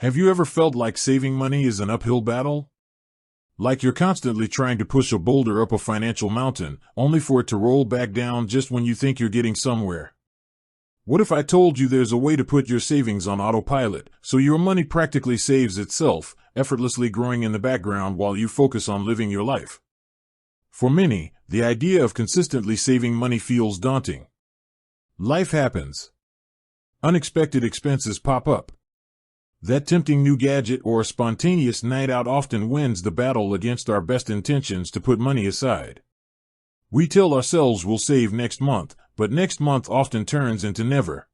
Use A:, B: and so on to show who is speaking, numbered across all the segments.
A: Have you ever felt like saving money is an uphill battle? Like you're constantly trying to push a boulder up a financial mountain, only for it to roll back down just when you think you're getting somewhere? What if I told you there's a way to put your savings on autopilot, so your money practically saves itself, effortlessly growing in the background while you focus on living your life? For many, the idea of consistently saving money feels daunting. Life happens. Unexpected expenses pop up. That tempting new gadget or a spontaneous night out often wins the battle against our best intentions to put money aside. We tell ourselves we'll save next month, but next month often turns into never.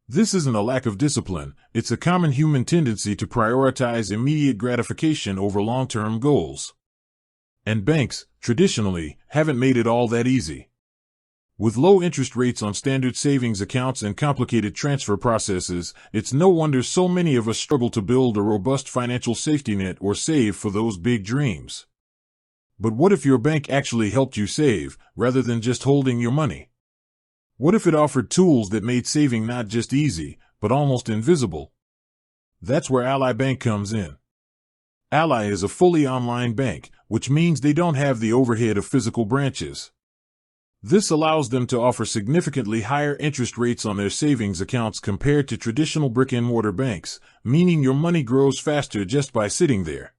A: This isn't a lack of discipline, it's a common human tendency to prioritize immediate gratification over long-term goals. And banks, traditionally, haven't made it all that easy. With low interest rates on standard savings accounts and complicated transfer processes, it's no wonder so many of us struggle to build a robust financial safety net or save for those big dreams. But what if your bank actually helped you save, rather than just holding your money? What if it offered tools that made saving not just easy, but almost invisible? That's where Ally Bank comes in. Ally is a fully online bank, which means they don't have the overhead of physical branches. This allows them to offer significantly higher interest rates on their savings accounts compared to traditional brick-and-mortar banks, meaning your money grows faster just by sitting there.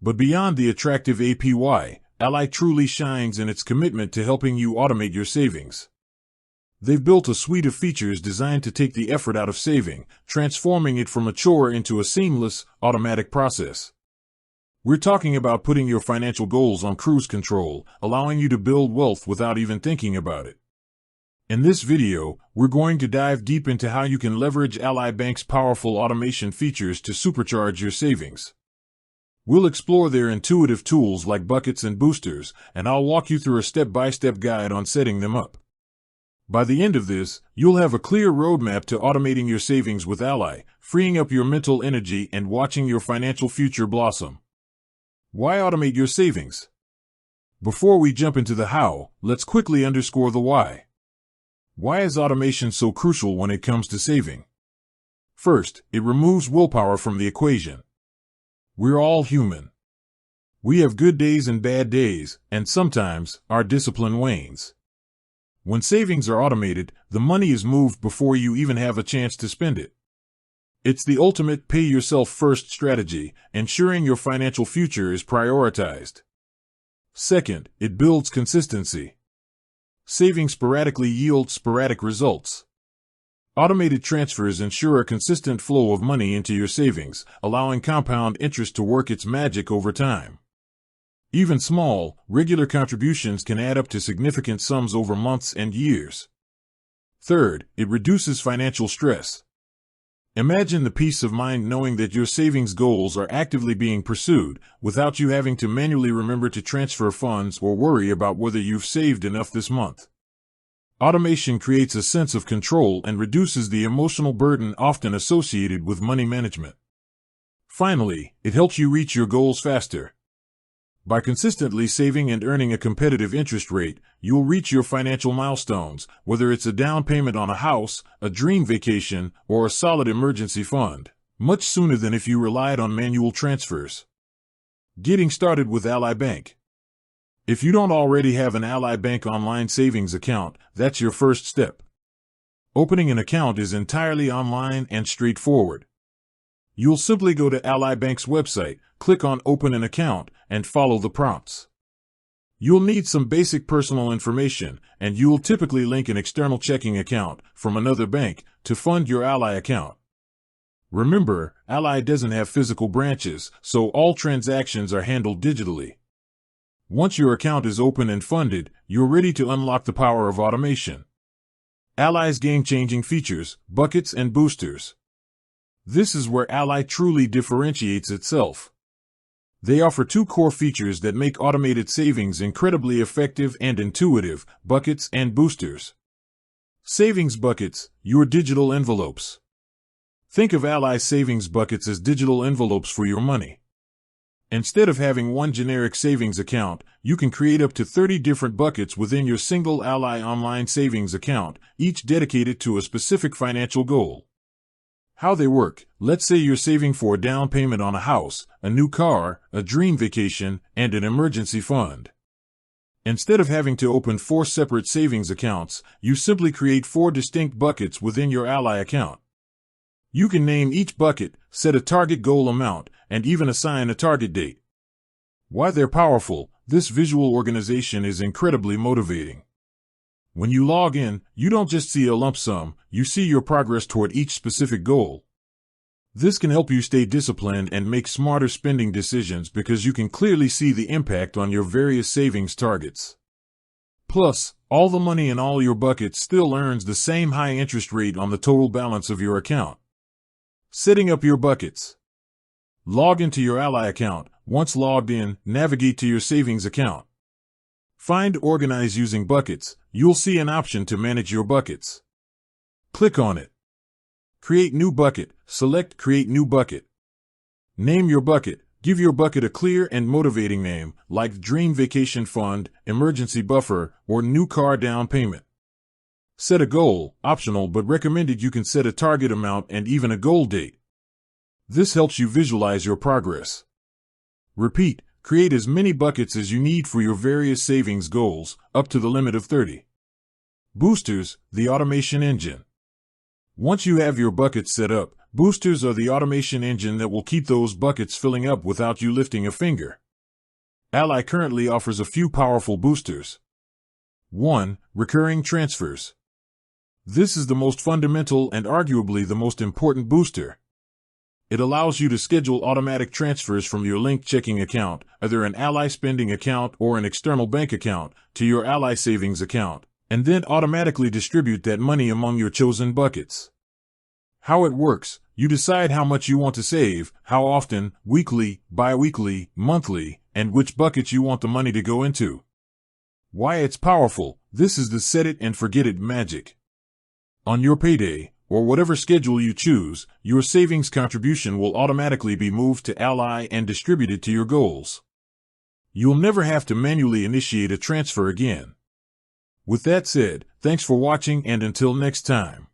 A: But beyond the attractive APY, Ally truly shines in its commitment to helping you automate your savings. They've built a suite of features designed to take the effort out of saving, transforming it from a chore into a seamless, automatic process. We're talking about putting your financial goals on cruise control, allowing you to build wealth without even thinking about it. In this video, we're going to dive deep into how you can leverage Ally Bank's powerful automation features to supercharge your savings. We'll explore their intuitive tools like buckets and boosters, and I'll walk you through a step-by-step guide on setting them up. By the end of this, you'll have a clear roadmap to automating your savings with Ally, freeing up your mental energy and watching your financial future blossom. Why automate your savings? Before we jump into the how, let's quickly underscore the why. Why is automation so crucial when it comes to saving? First, it removes willpower from the equation. We're all human. We have good days and bad days, and sometimes, our discipline wanes. When savings are automated, the money is moved before you even have a chance to spend it. It's the ultimate pay-yourself-first strategy, ensuring your financial future is prioritized. Second, it builds consistency. Saving sporadically yields sporadic results. Automated transfers ensure a consistent flow of money into your savings, allowing compound interest to work its magic over time. Even small, regular contributions can add up to significant sums over months and years. Third, it reduces financial stress. Imagine the peace of mind knowing that your savings goals are actively being pursued, without you having to manually remember to transfer funds or worry about whether you've saved enough this month. Automation creates a sense of control and reduces the emotional burden often associated with money management. Finally, it helps you reach your goals faster. By consistently saving and earning a competitive interest rate, you'll reach your financial milestones, whether it's a down payment on a house, a dream vacation, or a solid emergency fund, much sooner than if you relied on manual transfers. Getting started with Ally Bank. If you don't already have an Ally Bank online savings account, that's your first step. Opening an account is entirely online and straightforward. You'll simply go to Ally Bank's website, click on Open an Account, and follow the prompts. You'll need some basic personal information, and you'll typically link an external checking account from another bank to fund your Ally account. Remember, Ally doesn't have physical branches, so all transactions are handled digitally. Once your account is open and funded, you're ready to unlock the power of automation. Ally's game-changing features, buckets and boosters. This is where Ally truly differentiates itself. They offer two core features that make automated savings incredibly effective and intuitive: buckets and boosters. Savings buckets, your digital envelopes. Think of Ally savings buckets as digital envelopes for your money. Instead of having one generic savings account, you can create up to 30 different buckets within your single Ally online savings account, each dedicated to a specific financial goal. How they work: let's say you're saving for a down payment on a house, a new car, a dream vacation, and an emergency fund. Instead of having to open 4 separate savings accounts, you simply create 4 distinct buckets within your Ally account. You can name each bucket, set a target goal amount, and even assign a target date. Why they're powerful: this visual organization is incredibly motivating. When you log in, you don't just see a lump sum, you see your progress toward each specific goal. This can help you stay disciplined and make smarter spending decisions because you can clearly see the impact on your various savings targets. Plus, all the money in all your buckets still earns the same high interest rate on the total balance of your account. Setting up your buckets. Log into your Ally account. Once logged in, navigate to your savings account. Find Organize using buckets. You'll see an option to manage your buckets. Click on it. Create new bucket. Select Create new bucket. Name your bucket. Give your bucket a clear and motivating name, like Dream Vacation Fund, Emergency Buffer, or New Car Down Payment. Set a goal. Optional but recommended. You can set a target amount and even a goal date. This helps you visualize your progress. Repeat. Create as many buckets as you need for your various savings goals, up to the limit of 30. Boosters, the automation engine. Once you have your buckets set up, boosters are the automation engine that will keep those buckets filling up without you lifting a finger. Ally currently offers a few powerful boosters. 1. Recurring transfers. This is the most fundamental and arguably the most important booster. It allows you to schedule automatic transfers from your linked checking account, either an Ally spending account or an external bank account, to your Ally savings account, and then automatically distribute that money among your chosen buckets. How it works: you decide how much you want to save, how often, weekly, bi-weekly, monthly, and which buckets you want the money to go into. Why it's powerful: this is the set it and forget it magic. On your payday, or whatever schedule you choose, your savings contribution will automatically be moved to Ally and distributed to your goals. You'll never have to manually initiate a transfer again. With that said, thanks for watching, and until next time.